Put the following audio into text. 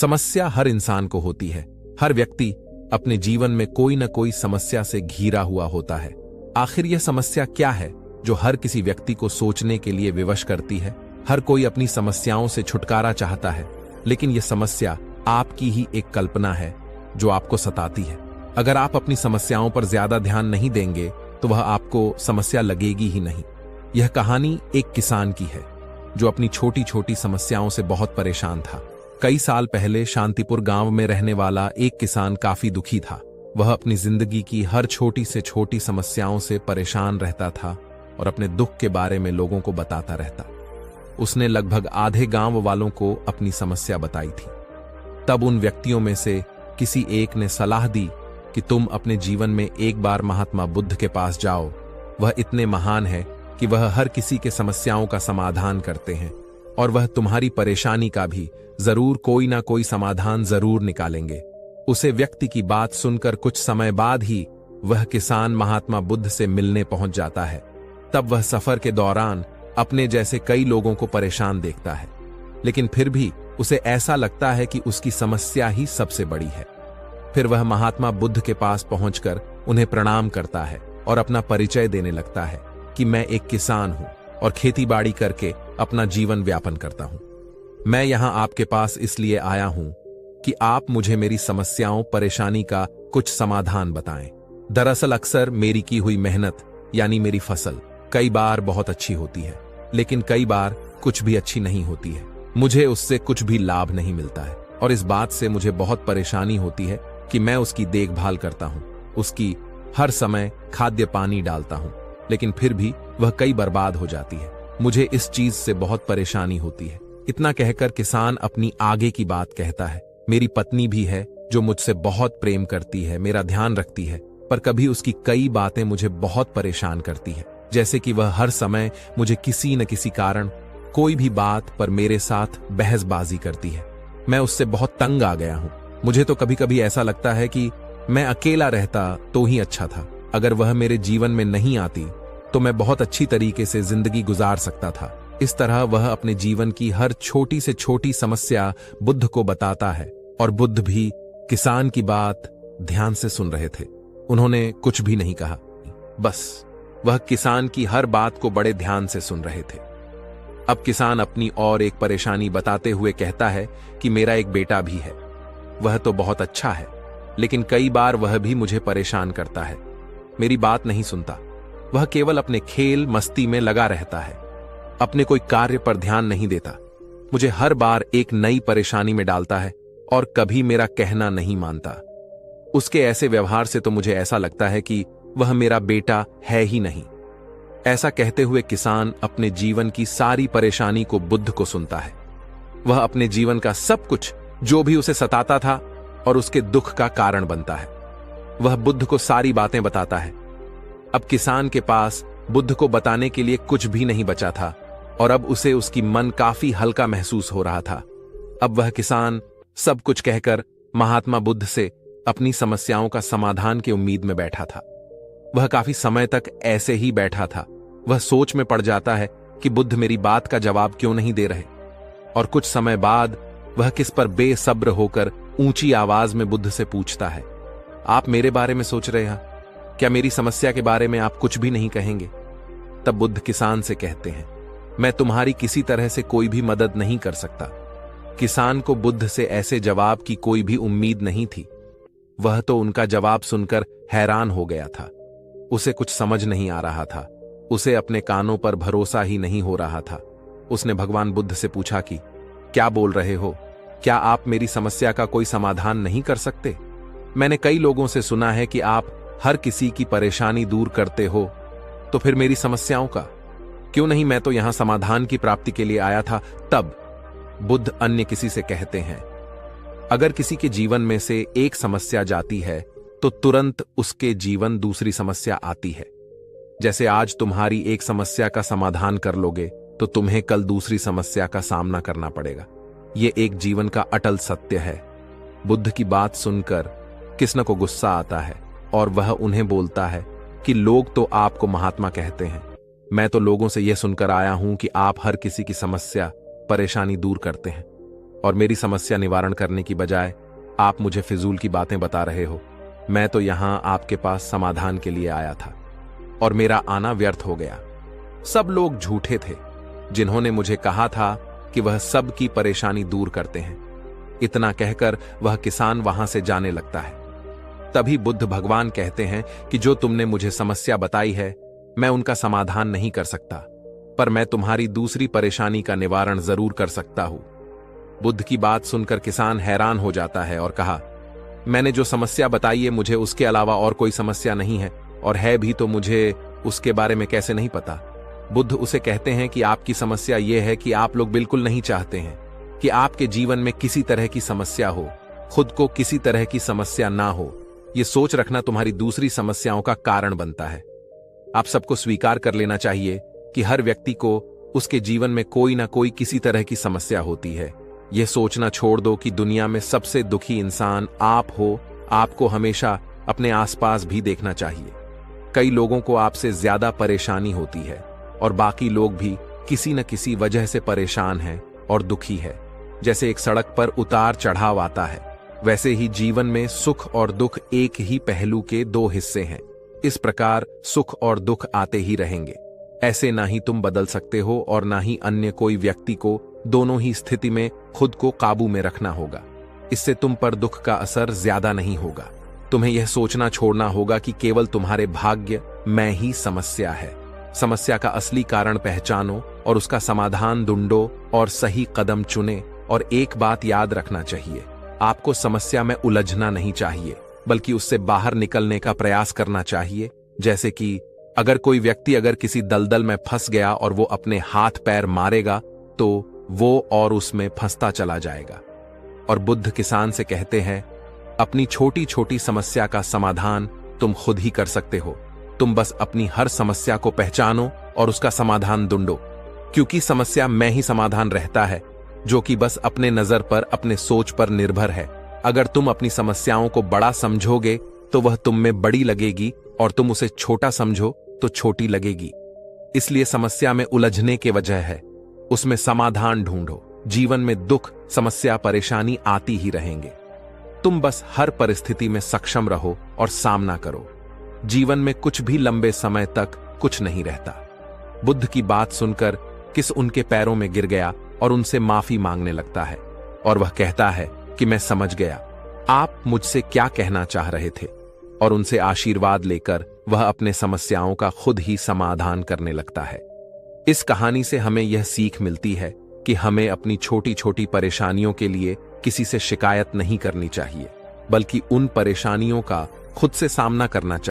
समस्या हर इंसान को होती है। हर व्यक्ति अपने जीवन में कोई न कोई समस्या से घिरा हुआ होता है। आखिर यह समस्या क्या है जो हर किसी व्यक्ति को सोचने के लिए विवश करती है? हर कोई अपनी समस्याओं से छुटकारा चाहता है, लेकिन यह समस्या आपकी ही एक कल्पना है जो आपको सताती है। अगर आप अपनी समस्याओं पर ज्यादा ध्यान नहीं देंगे तो वह आपको समस्या लगेगी ही नहीं। यह कहानी एक किसान की है जो अपनी छोटी छोटी समस्याओं से बहुत परेशान था। कई साल पहले शांतिपुर गांव में रहने वाला एक किसान काफी दुखी था। वह अपनी जिंदगी की हर छोटी से छोटी समस्याओं से परेशान रहता था और अपने दुख के बारे में लोगों को बताता रहता। उसने लगभग आधे गांव वालों को अपनी समस्या बताई थी। तब उन व्यक्तियों में से किसी एक ने सलाह दी कि तुम अपने जीवन में एक बार महात्मा बुद्ध के पास जाओ। वह इतने महान है कि वह हर किसी के समस्याओं का समाधान करते हैं और वह तुम्हारी परेशानी का भी जरूर कोई ना कोई समाधान जरूर निकालेंगे। उसे व्यक्ति की बात सुनकर कुछ समय बाद ही वह किसान महात्मा बुद्ध से मिलने पहुंच जाता है। तब वह सफर के दौरान अपने जैसे कई लोगों को परेशान देखता है, लेकिन फिर भी उसे ऐसा लगता है कि उसकी समस्या ही सबसे बड़ी है। फिर वह महात्मा बुद्ध के पास पहुंचकर उन्हें प्रणाम करता है और अपना परिचय देने लगता है कि मैं एक किसान हूं और खेतीबाड़ी करके अपना जीवन व्यापन करता हूं। मैं यहां आपके पास इसलिए आया हूं कि आप मुझे मेरी समस्याओं परेशानी का कुछ समाधान बताएं। दरअसल अक्सर मेरी की हुई मेहनत यानी मेरी फसल कई बार बहुत अच्छी होती है, लेकिन कई बार कुछ भी अच्छी नहीं होती है। मुझे उससे कुछ भी लाभ नहीं मिलता है और इस बात से मुझे बहुत परेशानी होती है कि मैं उसकी देखभाल करता हूं, उसकी हर समय खाद्य पानी डालता हूं, लेकिन फिर भी वह कई बर्बाद हो जाती है। मुझे इस चीज से बहुत परेशानी होती है। इतना कहकर किसान अपनी आगे की बात कहता है। मेरी पत्नी भी है जो मुझसे बहुत प्रेम करती है, मेरा ध्यान रखती है, पर कभी उसकी कई बातें मुझे बहुत परेशान करती है। जैसे कि वह हर समय मुझे किसी न किसी कारण कोई भी बात पर मेरे साथ बहसबाजी करती है। मैं उससे बहुत तंग आ गया हूं। मुझे तो कभी कभी ऐसा लगता है कि मैं अकेला रहता तो ही अच्छा था। अगर वह मेरे जीवन में नहीं आती तो मैं बहुत अच्छी तरीके से जिंदगी गुजार सकता था। इस तरह वह अपने जीवन की हर छोटी से छोटी समस्या बुद्ध को बताता है और बुद्ध भी किसान की बात ध्यान से सुन रहे थे। उन्होंने कुछ भी नहीं कहा, बस वह किसान की हर बात को बड़े ध्यान से सुन रहे थे। अब किसान अपनी और एक परेशानी बताते हुए कहता है कि मेरा एक बेटा भी है। वह तो बहुत अच्छा है, लेकिन कई बार वह भी मुझे परेशान करता है। मेरी बात नहीं सुनता। वह केवल अपने खेल मस्ती में लगा रहता है, अपने कोई कार्य पर ध्यान नहीं देता। मुझे हर बार एक नई परेशानी में डालता है और कभी मेरा कहना नहीं मानता। उसके ऐसे व्यवहार से तो मुझे ऐसा लगता है कि वह मेरा बेटा है ही नहीं। ऐसा कहते हुए किसान अपने जीवन की सारी परेशानी को बुद्ध को सुनता है। वह अपने जीवन का सब कुछ जो भी उसे सताता था और उसके दुख का कारण बनता है, वह बुद्ध को सारी बातें बताता है। अब किसान के पास बुद्ध को बताने के लिए कुछ भी नहीं बचा था और अब उसे उसकी मन काफी हल्का महसूस हो रहा था। अब वह किसान सब कुछ कहकर महात्मा बुद्ध से अपनी समस्याओं का समाधान की उम्मीद में बैठा था। वह काफी समय तक ऐसे ही बैठा था। वह सोच में पड़ जाता है कि बुद्ध मेरी बात का जवाब क्यों नहीं दे रहे, और कुछ समय बाद वह किस पर बेसब्र होकर ऊंची आवाज में बुद्ध से पूछता है, आप मेरे बारे में सोच रहे हैं? क्या मेरी समस्या के बारे में आप कुछ भी नहीं कहेंगे? तब बुद्ध किसान से कहते हैं, मैं तुम्हारी किसी तरह से कोई भी मदद नहीं कर सकता। किसान को बुद्ध से ऐसे जवाब की कोई भी उम्मीद नहीं थी। वह तो उनका जवाब सुनकर हैरान हो गया था। उसे कुछ समझ नहीं आ रहा था। उसे अपने कानों पर भरोसा ही नहीं हो रहा था। उसने भगवान बुद्ध से पूछा कि क्या बोल रहे हो? क्या आप मेरी समस्या का कोई समाधान नहीं कर सकते? मैंने कई लोगों से सुना है कि आप हर किसी की परेशानी दूर करते हो, तो फिर मेरी समस्याओं का क्यों नहीं? मैं तो यहां समाधान की प्राप्ति के लिए आया था। तब बुद्ध अन्य किसी से कहते हैं, अगर किसी के जीवन में से एक समस्या जाती है तो तुरंत उसके जीवन दूसरी समस्या आती है। जैसे आज तुम्हारी एक समस्या का समाधान कर लोगे तो तुम्हें कल दूसरी समस्या का सामना करना पड़ेगा। यह एक जीवन का अटल सत्य है। बुद्ध की बात सुनकर कृष्ण को गुस्सा आता है और वह उन्हें बोलता है कि लोग तो आपको महात्मा कहते हैं, मैं तो लोगों से यह सुनकर आया हूं कि आप हर किसी की समस्या परेशानी दूर करते हैं और मेरी समस्या निवारण करने की बजाय आप मुझे फिजूल की बातें बता रहे हो। मैं तो यहां आपके पास समाधान के लिए आया था और मेरा आना व्यर्थ हो गया। सब लोग झूठे थे जिन्होंने मुझे कहा था कि वह सब की परेशानी दूर करते हैं। इतना कहकर वह किसान वहां से जाने लगता है। तभी बुद्ध भगवान कहते हैं कि जो तुमने मुझे समस्या बताई है, मैं उनका समाधान नहीं कर सकता, पर मैं तुम्हारी दूसरी परेशानी का निवारण जरूर कर सकता हूं। बुद्ध की बात सुनकर किसान हैरान हो जाता है और कहा, मैंने जो समस्या बताई है मुझे उसके अलावा और कोई समस्या नहीं है, और है भी तो मुझे उसके बारे में कैसे नहीं पता। बुद्ध उसे कहते हैं कि आपकी समस्या यह है कि आप लोग बिल्कुल नहीं चाहते हैं कि आपके जीवन में किसी तरह की समस्या हो, खुद को किसी तरह की समस्या ना हो। यह सोच रखना तुम्हारी दूसरी समस्याओं का कारण बनता है। आप सबको स्वीकार कर लेना चाहिए कि हर व्यक्ति को उसके जीवन में कोई ना कोई किसी तरह की समस्या होती है। यह सोचना छोड़ दो कि दुनिया में सबसे दुखी इंसान आप हो। आपको हमेशा अपने आसपास भी देखना चाहिए। कई लोगों को आपसे ज्यादा परेशानी होती है और बाकी लोग भी किसी न किसी वजह से परेशान हैं और दुखी है। जैसे एक सड़क पर उतार चढ़ाव आता है, वैसे ही जीवन में सुख और दुख एक ही पहलू के दो हिस्से हैं। इस प्रकार सुख और दुख आते ही रहेंगे। ऐसे ना ही तुम बदल सकते हो और ना ही अन्य कोई व्यक्ति को। दोनों ही स्थिति में खुद को काबू में रखना होगा। इससे तुम पर दुख का असर ज्यादा नहीं होगा। तुम्हें यह सोचना छोड़ना होगा कि केवल तुम्हारे भाग्य में ही समस्या है। समस्या का असली कारण पहचानो और उसका समाधान ढूंढो और सही कदम चुने। और एक बात याद रखना चाहिए, आपको समस्या में उलझना नहीं चाहिए, बल्कि उससे बाहर निकलने का प्रयास करना चाहिए। जैसे कि अगर कोई व्यक्ति अगर किसी दलदल में फंस गया और वो अपने हाथ पैर मारेगा तो वो और उसमें फंसता चला जाएगा। और बुद्ध किसान से कहते हैं, अपनी छोटी छोटी समस्या का समाधान तुम खुद ही कर सकते हो। तुम बस अपनी हर समस्या को पहचानो और उसका समाधान ढूंढो, क्योंकि समस्या में ही समाधान रहता है, जो कि बस अपने नजर पर, अपने सोच पर निर्भर है। अगर तुम अपनी समस्याओं को बड़ा समझोगे तो वह तुम में बड़ी लगेगी, और तुम उसे छोटा समझो तो छोटी लगेगी। इसलिए समस्या में उलझने के वजह है, उसमें समाधान ढूंढो। जीवन में दुख, समस्या, परेशानी आती ही रहेंगे। तुम बस हर परिस्थिति में सक्षम रहो और सामना करो। जीवन में कुछ भी लंबे समय तक कुछ नहीं रहता। बुद्ध की बात सुनकर किस उनके पैरों में गिर गया और उनसे माफी मांगने लगता है, और वह कहता है कि मैं समझ गया आप मुझसे क्या कहना चाह रहे थे, और उनसे आशीर्वाद लेकर वह अपने समस्याओं का खुद ही समाधान करने लगता है। इस कहानी से हमें यह सीख मिलती है कि हमें अपनी छोटी छोटी परेशानियों के लिए किसी से शिकायत नहीं करनी चाहिए, बल्कि उन परेशानियों का खुद से सामना करना चाहिए।